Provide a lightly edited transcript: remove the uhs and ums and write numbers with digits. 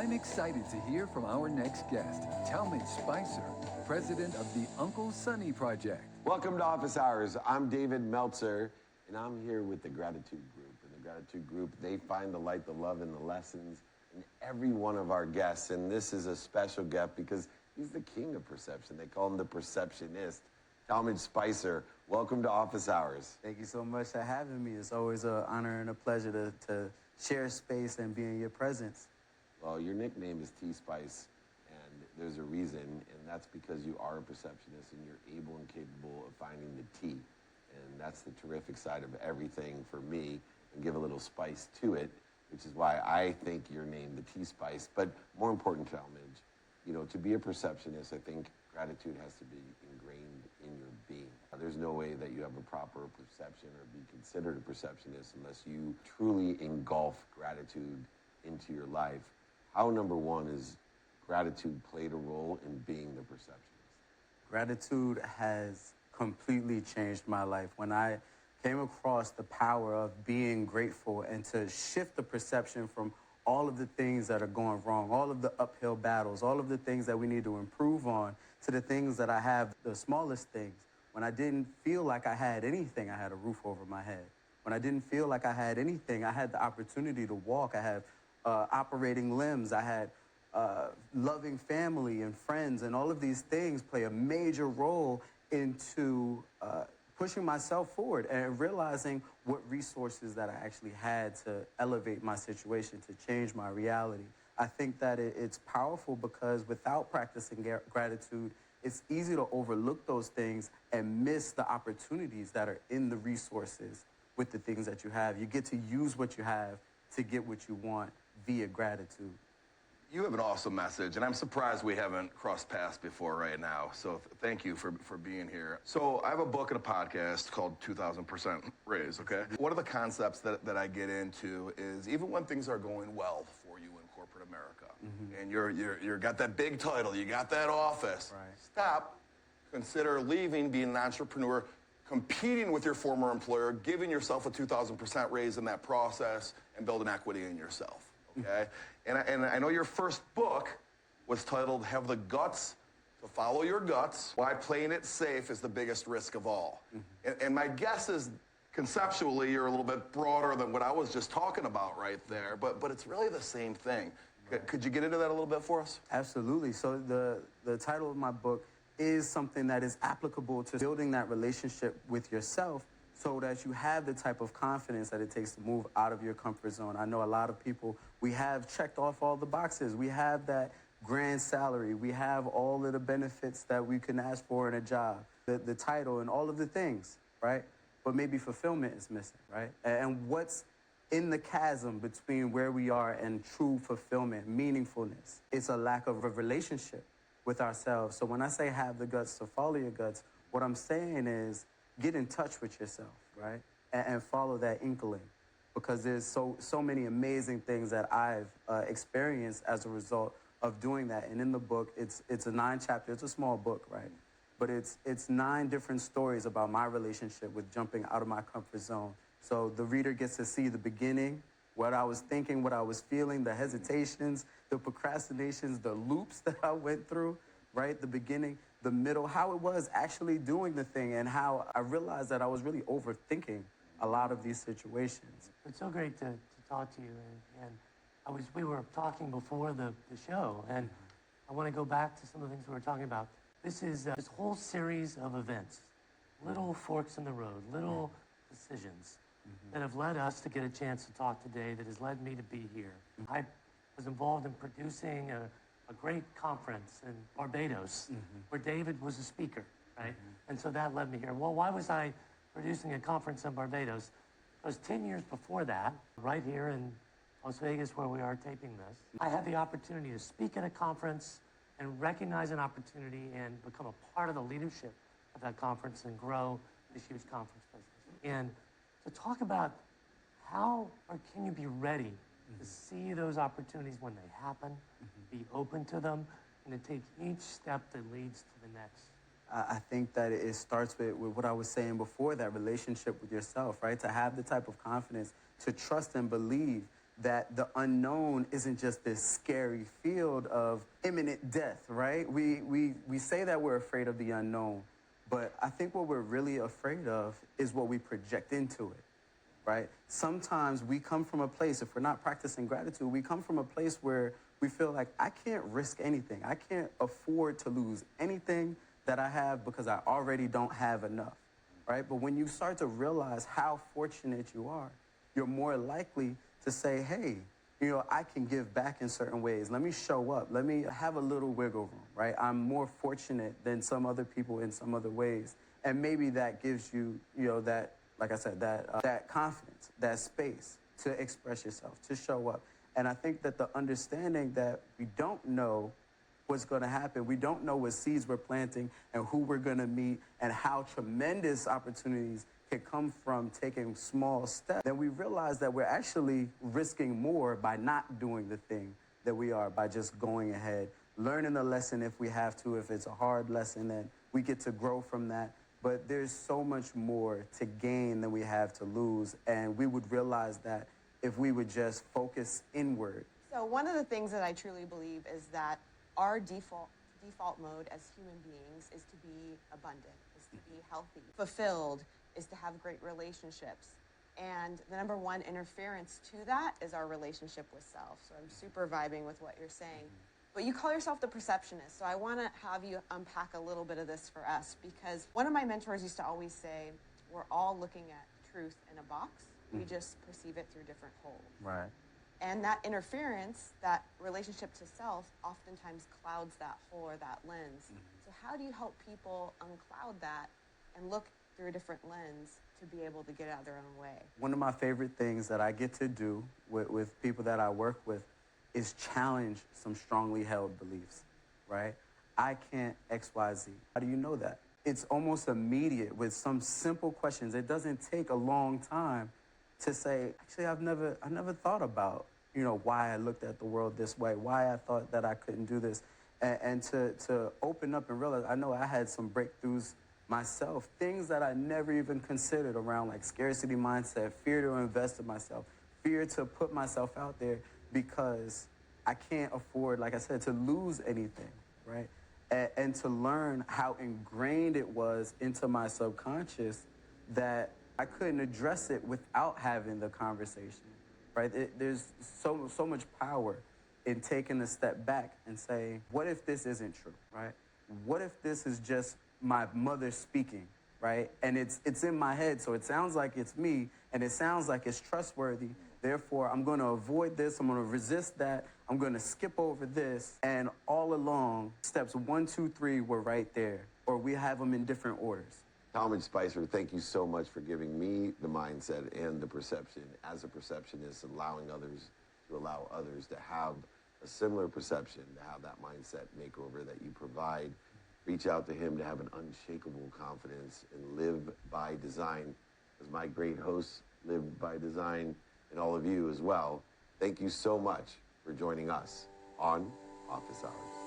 I'm excited to hear from our next guest, Talmadge Spicer, president of the Uncle Sonny Project. Welcome to Office Hours. I'm David Meltzer, and I'm here with the Gratitude Group. And the Gratitude Group, they find the light, the love, and the lessons in every one of our guests. And this is a special guest because he's the king of perception. They call him the perceptionist. Talmadge Spicer, welcome to Office Hours. Thank you so much for having me. It's always an honor and a pleasure to share space and be in your presence. Well, your nickname is T-Spice, and there's a reason, and that's because you are a perceptionist and you're able and capable of finding the T. And that's the terrific side of everything for me, and give a little spice to it, which is why I think you're named the T-Spice. But more important, Talmadge, you know, to be a perceptionist, I think gratitude has to be ingrained in your being. There's no way that you have a proper perception or be considered a perceptionist unless you truly engulf gratitude into your life. How, number one, is gratitude played a role in being the perceptionist? Gratitude has completely changed my life. When I came across the power of being grateful and to shift the perception from all of the things that are going wrong, all of the uphill battles, all of the things that we need to improve on, to the things that I have, the smallest things. When I didn't feel like I had anything, I had a roof over my head. When I didn't feel like I had anything, I had the opportunity to walk. I had operating limbs. I had loving family and friends, and all of these things play a major role into pushing myself forward and realizing what resources that I actually had to elevate my situation, to change my reality. I think that it's powerful because without practicing gratitude, it's easy to overlook those things and miss the opportunities that are in the resources with the things that you have. You get to use what you have to get what you want via gratitude. You have an awesome message, and I'm surprised we haven't crossed paths before right now. So thank you for being here. So I have a book and a podcast called 2000% Raise, okay? One of the concepts that I get into is even when things are going well for you in corporate America, and you're got that big title, you got that office, right. Stop, consider leaving, being an entrepreneur, competing with your former employer, giving yourself a 2000% raise in that process, and building equity in yourself. Okay, and I know your first book was titled "Have the Guts to Follow Your Guts: Why Playing It Safe is the Biggest Risk of All." And my guess is conceptually you're a little bit broader than what I was just talking about right there, but it's really the same thing. Could you get into that a little bit for us? Absolutely. So the title of my book is something that is applicable to building that relationship with yourself, so that you have the type of confidence that it takes to move out of your comfort zone. I know a lot of people, we have checked off all the boxes. We have that grand salary. We have all of the benefits that we can ask for in a job, the title and all of the things, right? But maybe fulfillment is missing, right? And what's in the chasm between where we are and true fulfillment, meaningfulness, it's a lack of a relationship with ourselves. So when I say have the guts to follow your guts, what I'm saying is get in touch with yourself, right? And follow that inkling, because there's so many amazing things that I've experienced as a result of doing that. And in the book, it's a 9-chapter, it's a small book, right? But it's 9 different stories about my relationship with jumping out of my comfort zone. So the reader gets to see the beginning, what I was thinking, what I was feeling, the hesitations, the procrastinations, the loops that I went through, right? The beginning, the middle, how it was actually doing the thing, and how I realized that I was really overthinking a lot of these situations. It's so great to talk to you, and we were talking before the show, and I want to go back to some of the things we were talking about. This is this whole series of events, little forks in the road, little decisions that have led us to get a chance to talk today, that has led me to be here. I was involved in producing a great conference in Barbados where David was a speaker, right? And so that led me here. Well, why was I producing a conference in Barbados? Because 10 years before that, right here in Las Vegas where we are taping this, I had the opportunity to speak at a conference and recognize an opportunity and become a part of the leadership of that conference and grow this huge conference business. And to talk about how or can you be ready to see those opportunities when they happen, be open to them, and to take each step that leads to the next. I think that it starts with what I was saying before, that relationship with yourself, right? To have the type of confidence, to trust and believe that the unknown isn't just this scary field of imminent death, right? We say that we're afraid of the unknown, but I think what we're really afraid of is what we project into it, right? Sometimes we come from a place, if we're not practicing gratitude, we come from a place where we feel like I can't risk anything. I can't afford to lose anything that I have because I already don't have enough, right? But when you start to realize how fortunate you are, you're more likely to say, hey, I can give back in certain ways. Let me show up. Let me have a little wiggle room, right? I'm more fortunate than some other people in some other ways. And maybe that gives you, that, like I said, that confidence, that space to express yourself, to show up. And I think that the understanding that we don't know what's going to happen, we don't know what seeds we're planting and who we're going to meet and how tremendous opportunities can come from taking small steps, then we realize that we're actually risking more by not doing the thing that we are, by just going ahead, learning the lesson if we have to. If it's a hard lesson, then we get to grow from that. But there's so much more to gain than we have to lose, and we would realize that if we would just focus inward. So one of the things that I truly believe is that our default mode as human beings is to be abundant, is to be healthy, fulfilled, is to have great relationships. And the number one interference to that is our relationship with self. So I'm super vibing with what you're saying. But you call yourself the perceptionist, so I want to have you unpack a little bit of this for us, because one of my mentors used to always say, we're all looking at truth in a box. We just perceive it through different holes. Right. And that interference, that relationship to self, oftentimes clouds that hole or that lens. So how do you help people uncloud that and look through a different lens to be able to get out of their own way? One of my favorite things that I get to do with people that I work with is challenge some strongly held beliefs, right? I can't X, Y, Z. How do you know that? It's almost immediate with some simple questions. It doesn't take a long time to say, actually, I've never thought about, why I looked at the world this way, why I thought that I couldn't do this. And to open up and realize, I know I had some breakthroughs myself, things that I never even considered around, like scarcity mindset, fear to invest in myself, fear to put myself out there because I can't afford, like I said, to lose anything, right? And to learn how ingrained it was into my subconscious that I couldn't address it without having the conversation, right? There's so much power in taking a step back and saying, what if this isn't true, right? What if this is just my mother speaking, right? And it's in my head, so it sounds like it's me, and it sounds like it's trustworthy. Therefore, I'm going to avoid this. I'm going to resist that. I'm going to skip over this. And all along, steps 1, 2, 3 were right there, or we have them in different orders. Talmadge Spicer, thank you so much for giving me the mindset and the perception as a perceptionist, allowing others to allow others to have a similar perception, to have that mindset makeover that you provide. Reach out to him to have an unshakable confidence and live by design. As my great hosts live by design, and all of you as well, thank you so much for joining us on Office Hours.